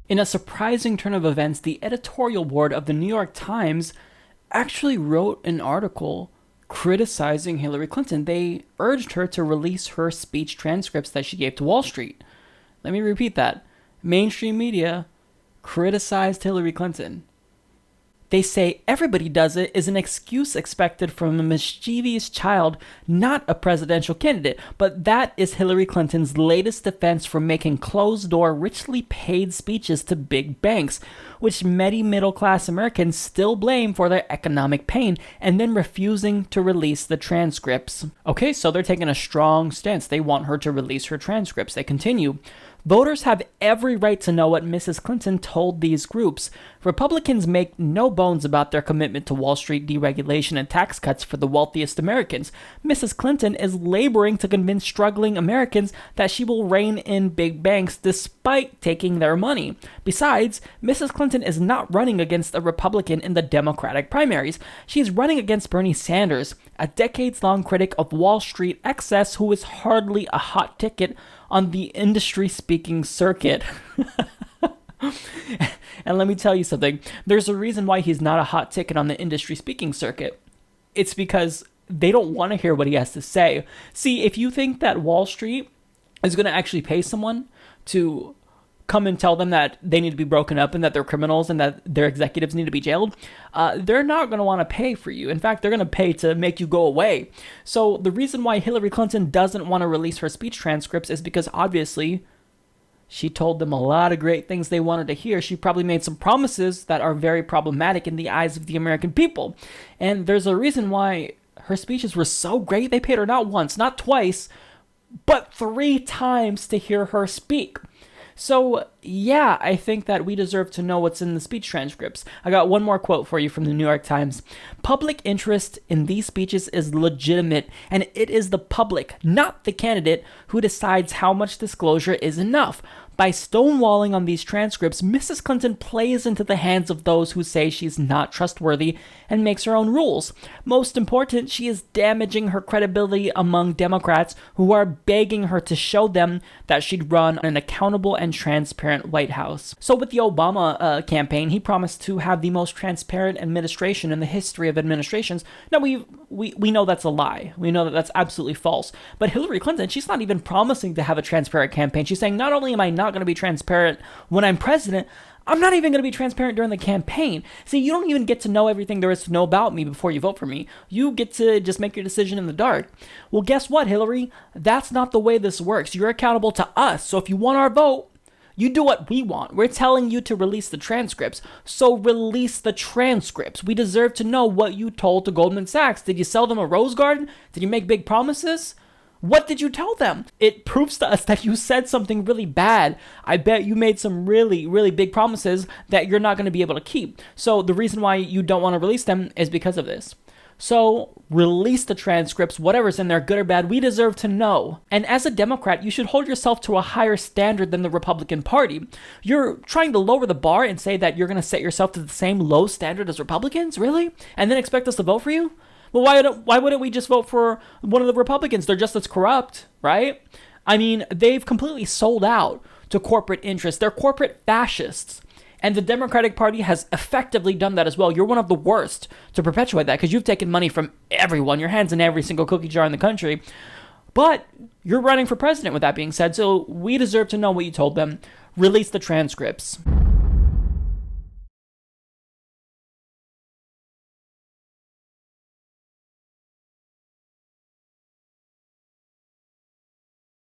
In a surprising turn of events, the editorial board of the New York Times actually wrote an article criticizing Hillary Clinton. They urged her to release her speech transcripts that she gave to Wall Street. Let me repeat that. Mainstream media criticized Hillary Clinton. They say everybody does it is an excuse expected from a mischievous child, not a presidential candidate. But that is Hillary Clinton's latest defense for making closed-door, richly paid speeches to big banks, which many middle-class Americans still blame for their economic pain, and then refusing to release the transcripts. Okay, so they're taking a strong stance. They want her to release her transcripts. They continue. Voters have every right to know what Mrs. Clinton told these groups. Republicans make no bones about their commitment to Wall Street deregulation and tax cuts for the wealthiest Americans. Mrs. Clinton is laboring to convince struggling Americans that she will rein in big banks despite taking their money. Besides, Mrs. Clinton is not running against a Republican in the Democratic primaries. She is running against Bernie Sanders, a decades-long critic of Wall Street excess who is hardly a hot ticket on the industry-speaking circuit. And let me tell you something. There's a reason why he's not a hot ticket on the industry-speaking circuit. It's because they don't want to hear what he has to say. See, if you think that Wall Street is going to actually pay someone to come and tell them that they need to be broken up and that they're criminals and that their executives need to be jailed, they're not going to want to pay for you. In fact, they're going to pay to make you go away. So the reason why Hillary Clinton doesn't want to release her speech transcripts is because obviously she told them a lot of great things they wanted to hear. She probably made some promises that are very problematic in the eyes of the American people. And there's a reason why her speeches were so great. They paid her not once, not twice, but 3 times to hear her speak. So, yeah, I think that we deserve to know what's in the speech transcripts. I got one more quote for you from the New York Times. Public interest in these speeches is legitimate, and it is the public, not the candidate, who decides how much disclosure is enough. By stonewalling on these transcripts, Mrs. Clinton plays into the hands of those who say she's not trustworthy and makes her own rules. Most important, she is damaging her credibility among Democrats who are begging her to show them that she'd run an accountable and transparent White House. So with the Obama campaign, he promised to have the most transparent administration in the history of administrations. Now, we know that's a lie. We know that that's absolutely false. But Hillary Clinton, she's not even promising to have a transparent campaign. She's saying, not only am I not going to be transparent when I'm president, I'm not even going to be transparent during the campaign. See, you don't even get to know everything there is to know about me before you vote for me. You get to just make your decision in the dark. Well, guess what, Hillary? That's not the way this works. You're accountable to us. So if you want our vote, you do what we want. We're telling you to release the transcripts. So release the transcripts. We deserve to know what you told to Goldman Sachs. Did you sell them a rose garden? Did you make big promises? What did you tell them? It proves to us that you said something really bad. I bet you made some really, really big promises that you're not going to be able to keep. So the reason why you don't want to release them is because of this. So release the transcripts, whatever's in there, good or bad, we deserve to know. And as a Democrat, you should hold yourself to a higher standard than the Republican Party. You're trying to lower the bar and say that you're going to set yourself to the same low standard as Republicans? Really? And then expect us to vote for you? Well, why wouldn't we just vote for one of the Republicans? They're just as corrupt, right? I mean, they've completely sold out to corporate interests. They're corporate fascists. And the Democratic Party has effectively done that as well. You're one of the worst to perpetuate that because you've taken money from everyone. Your hand's in every single cookie jar in the country. But you're running for president with that being said, so we deserve to know what you told them. Release the transcripts.